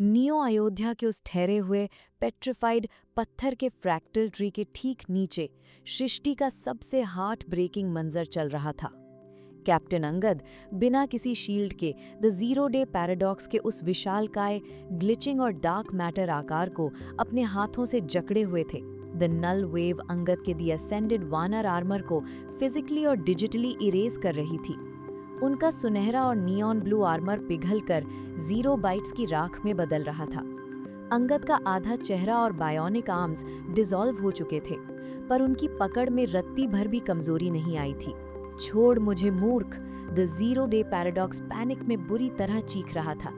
Neo Ayodhya के उस ठहरे हुए पेट्रिफाइड पत्थर के फ्रैक्टल ट्री के ठीक नीचे सृष्टि का सबसे हार्ट ब्रेकिंग मंजर चल रहा था। कैप्टन अंगद बिना किसी शील्ड के द जीरो डे पैराडॉक्स के उस विशालकाय ग्लिचिंग और डार्क मैटर आकार को अपने हाथों से जकड़े हुए थे। द नल वेव अंगद के दी असेंडेड वानर आर्मर को फिजिकली और डिजिटली इरेज कर रही थी। उनका सुनहरा और नियॉन ब्लू आर्मर पिघलकर जीरो बाइट्स की राख में बदल रहा था। अंगद का आधा चेहरा और बायोनिक आर्म्स डिसॉल्व हो चुके थे, पर उनकी पकड़ में रत्ती भर भी कमजोरी नहीं आई थी। छोड़ मुझे मूर्ख, the zero day paradox panic में बुरी तरह चीख रहा था।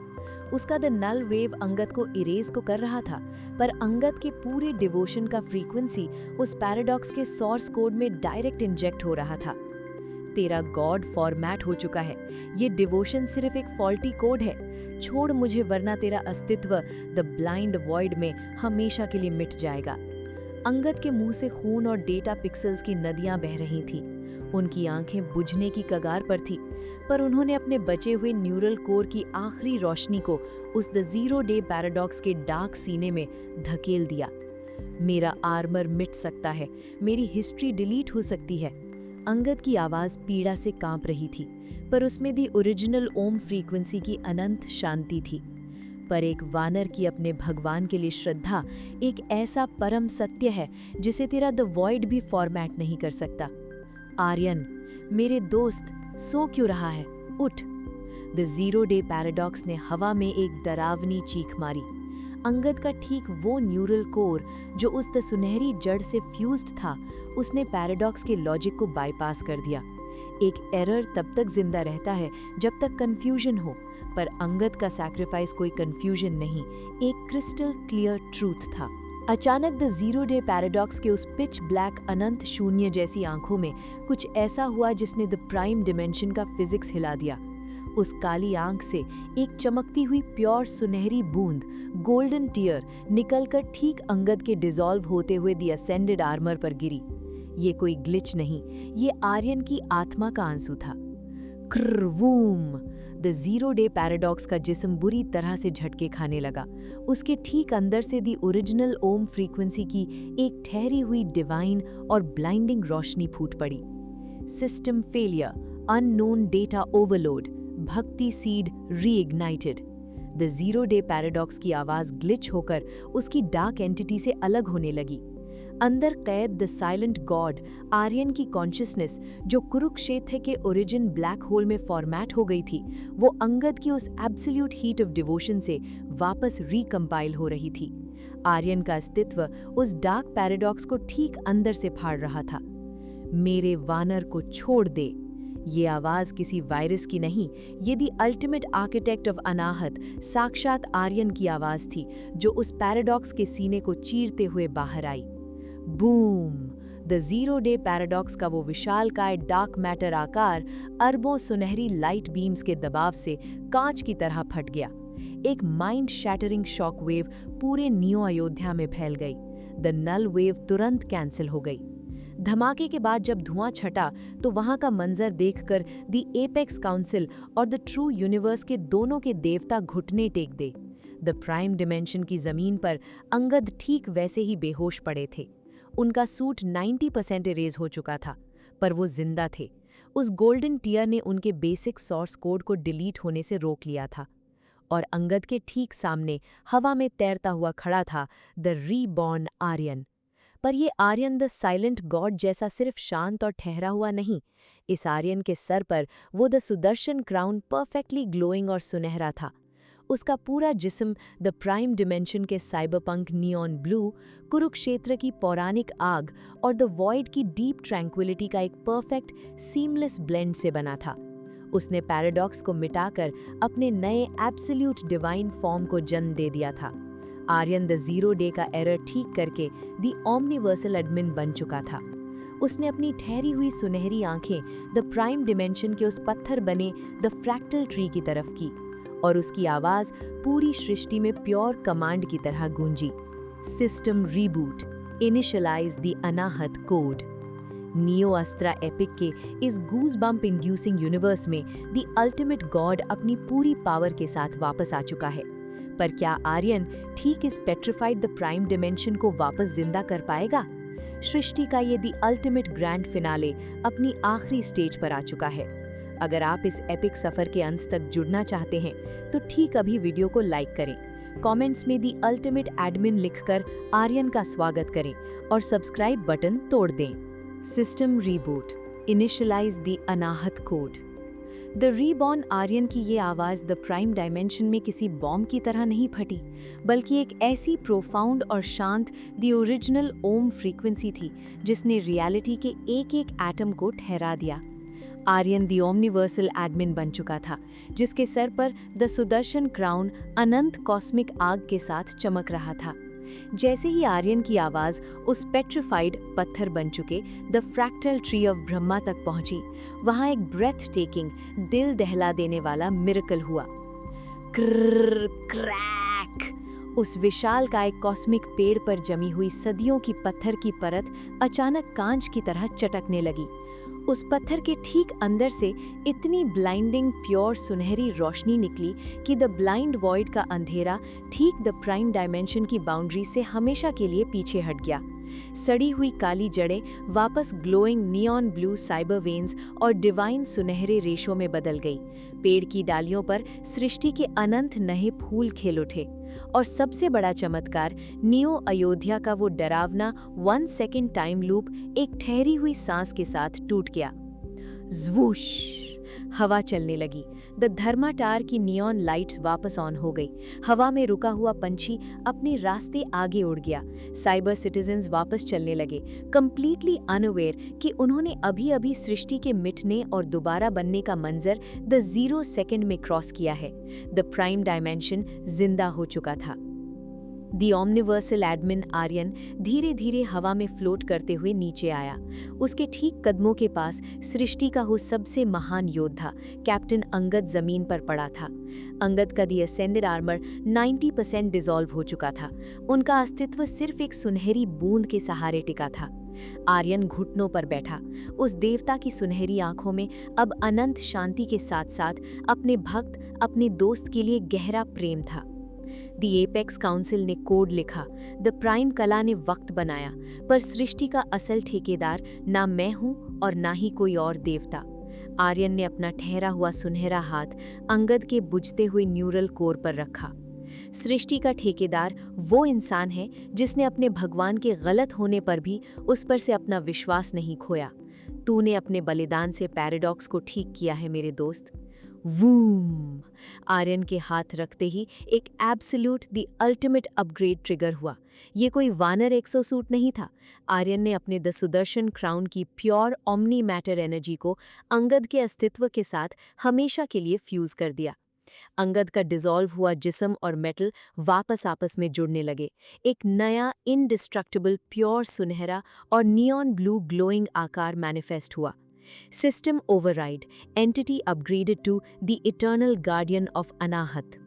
उसका द नल वेव अंगद को इरेज को कर रहा था, पर अंगद के पूरे डिवोशन का फ्रीक्वेंसी उस पैराडॉक्स के सोर्स कोड में डायरेक्ट इंजेक्ट हो रहा था। तेरा गॉड फॉर्मेट हो चुका है। ये डिवोशन सिर्फ एक फॉल्टी कोड है। छोड़ मुझे, वरना तेरा अस्तित्व द ब्लाइंड वॉइड में हमेशा के लिए मिट जाएगा। अंगद के मुंह से खून और डेटा पिक्सेल्स की नदियां बह रही थीं। उनकी आंखें बुझने की कगार पर थी, पर उन्होंने अपने बचे हुए न्यूरल कोर की आखिरी रोशनी को उस द जीरो डे पैराडॉक्स के डार्क सीने में धकेल दिया। मेरा आर्मर मिट सकता है, मेरी हिस्ट्री डिलीट हो सकती है। अंगद की आवाज पीड़ा से कांप रही थी, पर उसमें दी ओरिजिनल ओम फ्रीक्वेंसी की अनंत शांति थी। पर एक वानर की अपने भगवान के लिए श्रद्धा एक ऐसा परम सत्य है जिसे तेरा द वॉइड भी फॉर्मेट नहीं कर सकता। आर्यन, मेरे दोस्त, सो क्यों रहा है? उठ। द जीरो डे पैराडॉक्स ने हवा में एक डरावनी चीख मारी। अंगद का ठीक वो न्यूरल कोर जो उस द सुनहरी जड़ से फ्यूज्ड था, उसने पैराडॉक्स के लॉजिक को बाईपास कर दिया। एक एरर तब तक जिंदा रहता है जब तक कंफ्यूजन हो, पर अंगद का सैक्रिफाइस कोई कंफ्यूजन नहीं, एक क्रिस्टल क्लियर ट्रूथ था। अचानक द जीरो डे पैराडॉक्स के उस पिच ब्लैक अनंत शून्य जैसी आंखों में कुछ ऐसा हुआ जिसने द प्राइम डिमेंशन का फिजिक्स हिला दिया। उस काली आंख से एक चमकती हुई प्योर सुनहरी बूंद, गोल्डन टीयर, निकलकर ठीक अंगद के डिसॉल्व होते हुए दी असेंडेड आर्मर पर गिरी। ये कोई ग्लिच नहीं, ये आर्यन की आत्मा का आंसू था। क्र-वूम! द जीरो डे पैराडॉक्स का जिस्म बुरी तरह से झटके खाने लगा। उसके ठीक अंदर से दी ओरिजिनल ओम फ्रीक्वेंसी की एक ठहरी हुई डिवाइन और ब्लाइंडिंग रोशनी फूट पड़ी। System failure, unknown data overload, bhakti seed reignited. The zero day paradox की आवाज ग्लिच होकर उसकी डार्क एंटिटी से अलग होने लगी। अंदर कैद द साइलेंट गॉड, आर्यन की कॉन्शियसनेस, जो कुरुक्षेत्र के ओरिजिन ब्लैक होल में फॉर्मेट हो गई थी, वो अंगद की उस एब्सोल्यूट हीट ऑफ डिवोशन से वापस रिकम्पाइल हो रही थी। आर्यन का अस्तित्व उस डार्क पैराडॉक्स को ठीक अंदर से फाड़ रहा था। मेरे वानर को छोड़ दे। ये आवाज किसी वायरस की नहीं, ये दी अल्टीमेट आर्किटेक्ट ऑफ अनाहत, साक्षात आर्यन की आवाज थी, जो उस पैराडॉक्स के सीने को चीरते हुए बाहर आई। Boom! The zero day paradox का वो विशालकाय डार्क मैटर आकार अरबों सुनहरी लाइट बीम्स के दबाव से कांच की तरह फट गया। एक माइंड शैटरिंग शॉक वेव पूरे नियो अयोध्या में फैल गई। द नल वेव तुरंत कैंसिल हो गई। धमाके के बाद जब धुआं छटा तो वहां का मंजर देखकर द एपेक्स काउंसिल और द ट्रू यूनिवर्स के दोनों के देवता घुटने टेक दे। द प्राइम डिमेंशन की जमीन पर अंगद ठीक वैसे ही बेहोश पड़े थे। उनका सूट 90% इरेज हो चुका था, पर वो जिंदा थे। उस गोल्डन टीयर ने उनके बेसिक सोर्स कोड को डिलीट होने से रोक लिया था, और अंगद के ठीक सामने हवा में तैरता हुआ खड़ा था द रीबॉर्न आर्यन। पर ये आर्यन द साइलेंट गॉड जैसा सिर्फ शांत और ठहरा हुआ नहीं। इस आर्यन के सर पर वो the Sudarshan crown perfectly glowing और सुनहरा था। उसका पूरा जिस्म द प्राइम डिमेंशन के साइबरपंक नियॉन ब्लू, कुरुक्षेत्र की पौराणिक आग और द वॉइड की डीप ट्रैंक्विलिटी का एक परफेक्ट सीमलेस ब्लेंड से बना था। उसने पैराडॉक्स को मिटाकर अपने नए एब्सोल्यूट डिवाइन फॉर्म को जन्म दे दिया था। आर्यन द जीरो डे का एरर ठीक करके द ओमनिवर्सल एडमिन बन चुका था। उसने अपनी ठहरी हुई सुनहरी आंखें द प्राइम डिमेंशन के उस पत्थर बने द फ्रैक्टल ट्री की तरफ की, और उसकी आवाज पूरी सृष्टि में प्योर कमांड की तरह गूंजी। System reboot, initialise the Anahat code. Neo Astra epic के इस गूज बम्प इंड्यूसिंग यूनिवर्स में द अल्टीमेट गॉड अपनी पूरी पावर के साथ वापस आ चुका है। पर क्या आर्यन ठीक इस पेट्रिफाइड द प्राइम डिमेंशन को वापस जिंदा कर पाएगा? सृष्टि का ये द अल्टीमेट ग्रैंड फिनाले अपनी आखिरी स्टेज पर आ चुका है। अगर आप इस एपिक सफर के अंत तक जुड़ना चाहते हैं तो ठीक अभी वीडियो को लाइक करें, कमेंट्स में द अल्टीमेट एडमिन लिखकर आर्यन का स्वागत करें और सब्सक्राइब बटन तोड़ दें। System reboot, initialise the Anahat code. The reborn Aryan की ये आवाज़ द प्राइम डायमेंशन में किसी बॉम्ब की तरह नहीं फटी, बल्कि एक ऐसी प्रोफाउंड और शांत द ओरिजिनल ओम फ्रीक्वेंसी थी जिसने रियलिटी के एक एक एटम को ठहरा दिया। आर्यन द ओमनिवर्सल एडमिन बन चुका था, जिसके सर पर the Sudarshan crown Anant cosmic आग के साथ चमक रहा था। जैसे ही आर्यन की आवाज़ उस पेट्रिफाइड पत्थर बन चुके the fractal tree of Brahma तक पहुंची, वहां एक ब्रेथ टेकिंग, दिल दहला देने वाला मिरेकल हुआ। क्र क्रैक! उस विशालकाय कॉस्मिक पेड़ पर जमी हुई सदियों की पत्थर की परत अचानक कांच की तरह चटकने लगी। उस पत्थर के ठीक अंदर से इतनी ब्लाइंडिंग प्योर सुनहरी रोशनी निकली कि द ब्लाइंड वॉइड का अंधेरा ठीक द प्राइम डायमेंशन की बाउंड्री से हमेशा के लिए पीछे हट गया। सड़ी हुई काली जड़ें वापस glowing neon blue cyber veins और डिवाइन सुनहरे रेशों में बदल गई। पेड़ की डालियों पर सृष्टि के अनंत नए फूल खेल उठे और सबसे बड़ा चमत्कार, नियो अयोध्या का वो डरावना 1 सेकेंड टाइम लूप एक ठहरी हुई सांस के साथ टूट गया। ज़्वूश! हवा चलने लगी। द धर्माटार की नियॉन लाइट्स वापस ऑन हो गई। हवा में रुका हुआ पंछी अपने रास्ते आगे उड़ गया। साइबर सिटीजन्स वापस चलने लगे, कंप्लीटली अनअवेयर कि उन्होंने अभी-अभी सृष्टि के मिटने और दोबारा बनने का मंजर द 0 सेकेंड में क्रॉस किया है। द प्राइम डायमेंशन जिंदा हो चुका था। द ओमनिवर्सल एडमिन आर्यन धीरे धीरे हवा में फ्लोट करते हुए नीचे आया। उसके ठीक कदमों के पास सृष्टि का वो सबसे महान योद्धा कैप्टन अंगद जमीन पर पड़ा था। अंगद का दी असेंडेड आर्मर 90% डिसॉल्व हो चुका था। उनका अस्तित्व सिर्फ एक सुनहरी बूंद के सहारे टिका था। आर्यन घुटनों पर बैठा। उस देवता की सुनहरी आंखों में अब अनंत शांति के साथ साथ अपने भक्त, अपने दोस्त के लिए गहरा प्रेम था। द एपेक्स काउंसिल ने कोड लिखा, द प्राइम कला ने वक्त बनाया, पर सृष्टि का असल ठेकेदार ना मैं हूं और ना ही कोई और देवता। आर्यन ने अपना ठहरा हुआ सुनहरा हाथ अंगद के बुझते हुए न्यूरल कोर पर रखा। सृष्टि का ठेकेदार वो इंसान है जिसने अपने भगवान के गलत होने पर भी उस पर से अपना विश्वास नहीं खोया। तूने अपने बलिदान से पैराडॉक्स को ठीक किया है मेरे दोस्त। वूम! आर्यन के हाथ रखते ही एक absolute the ultimate upgrade trigger हुआ। ये कोई वानर एक्सोसूट नहीं था। आर्यन ने अपने द सुदर्शन क्राउन की प्योर ओमनी मैटर एनर्जी को अंगद के अस्तित्व के साथ हमेशा के लिए फ्यूज कर दिया। अंगद का डिसॉल्व हुआ जिस्म और मेटल वापस आपस में जुड़ने लगे। एक नया इनडिस्ट्रक्टिबल प्योर सुनहरा और नियॉन ब्लू ग्लोइंग आकार मैनिफेस्ट हुआ। System override. Entity upgraded to the eternal guardian of Anahat.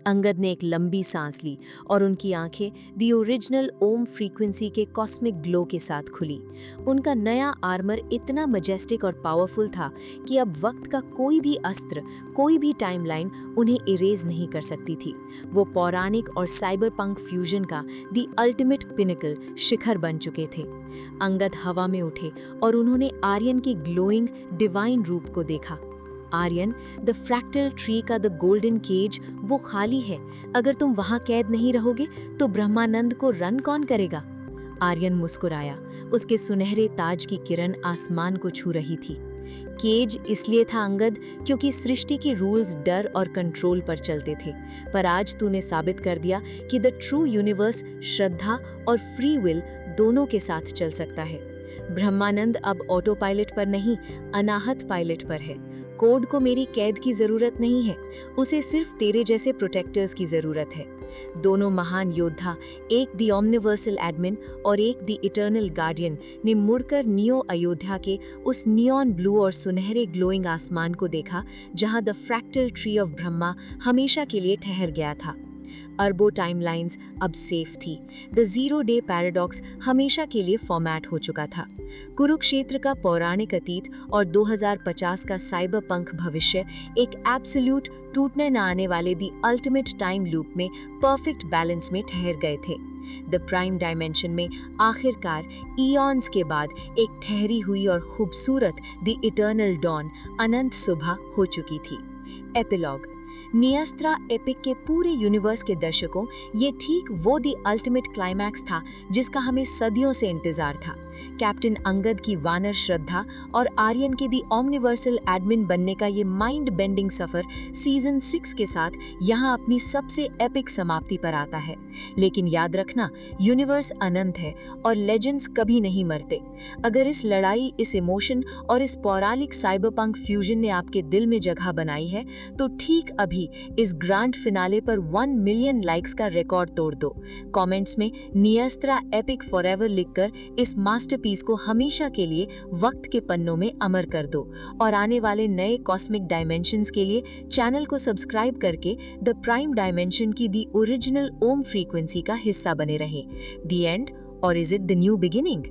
Angad ने एक लंबी सांस ली और उनकी आंखें द ओरिजिनल ओम फ्रीक्वेंसी के कॉस्मिक ग्लो के साथ खुली। उनका नया आर्मर इतना मजेस्टिक और पावरफुल था कि अब वक्त का कोई भी अस्त्र, कोई भी टाइमलाइन उन्हें इरेज नहीं कर सकती थी। वो पौराणिक और साइबरपंक फ्यूजन का द अल्टीमेट पिनिकल शिखर बन चुके थे। अंगद हवा में उठे और उन्होंने आर्यन के ग्लोइंग डिवाइन रूप को देखा। आर्यन, द फ्रैक्टल ट्री का द गोल्डन केज वो खाली है। अगर तुम वहां कैद नहीं रहोगे तो ब्रह्मानंद को रन कौन करेगा? आर्यन मुस्कुराया। उसके सुनहरे ताज की किरण आसमान को छू रही थी। केज इसलिए था अंगद क्योंकि सृष्टि के रूल्स डर और कंट्रोल पर चलते थे, पर आज तूने साबित कर दिया कि द ट्रू यूनिवर्स श्रद्धा और फ्री विल दोनों के साथ चल सकता है। ब्रह्मानंद अब ऑटो पायलट पर नहीं, अनाहत पायलट पर है। कोड को मेरी कैद की जरूरत नहीं है, उसे सिर्फ तेरे जैसे प्रोटेक्टर्स की जरूरत है। दोनों महान योद्धा, एक द ओमनिवर्सल एडमिन और एक द इटर्नल गार्डियन, ने मुड़कर नियो अयोध्या के उस नियॉन ब्लू और सुनहरे ग्लोइंग आसमान को देखा जहां the fractal tree of Brahma हमेशा के लिए ठहर गया था। अरबों टाइमलाइंस अब सेफ थी। द जीरो डे पैराडॉक्स हमेशा के लिए फॉर्मेट हो चुका था। कुरुक्षेत्र का पौराणिक अतीत और 2050 का साइबर पंक भविष्य एक एब्सोल्यूट टूटने न आने वाले दी अल्टीमेट टाइम लूप में परफेक्ट बैलेंस में ठहर गए थे। द प्राइम डायमेंशन में आखिरकार ईऑन्स के बाद एक ठहरी हुई और खूबसूरत द इटर्नल डॉन अनंत सुबह हो चुकी थी। एपिलॉग। नियस्त्रा एपिक के पूरे यूनिवर्स के दर्शकों, ये ठीक वो द अल्टीमेट क्लाइमैक्स था जिसका हमें सदियों से इंतजार था। कैप्टन अंगद की वानर श्रद्धा और आर्यन के दी ओमनिवर्सल एडमिन बनने का ये माइंड बेंडिंग सफर सीजन 6 के साथ यहाँ अपनी सबसे एपिक समाप्ति पर आता है। लेकिन याद रखना, यूनिवर्स अनंत है और लेजेंड्स कभी नहीं मरते। अगर इस लड़ाई, इस इमोशन और इस पौराणिक साइबरपंक फ्यूजन ने आपके दिल में जगह बनाई है, तो ठीक अभी इस ग्रैंड फिनाले पर 1 मिलियन लाइक्स का रिकॉर्ड तोड़ दो। कमेंट्स में नियस्त्रा एपिक फॉरएवर लिखकर इस मास्टरपीस को हमेशा के लिए वक्त के पन्नों में अमर कर दो और आने वाले नए कॉस्मिक डायमेंशंस के लिए चैनल को सब्सक्राइब करके द प्राइम डायमेंशन की दी ओरिजिनल ओम फ्रीक्वेंसी का हिस्सा बने रहें। द एंड, और is it the new beginning?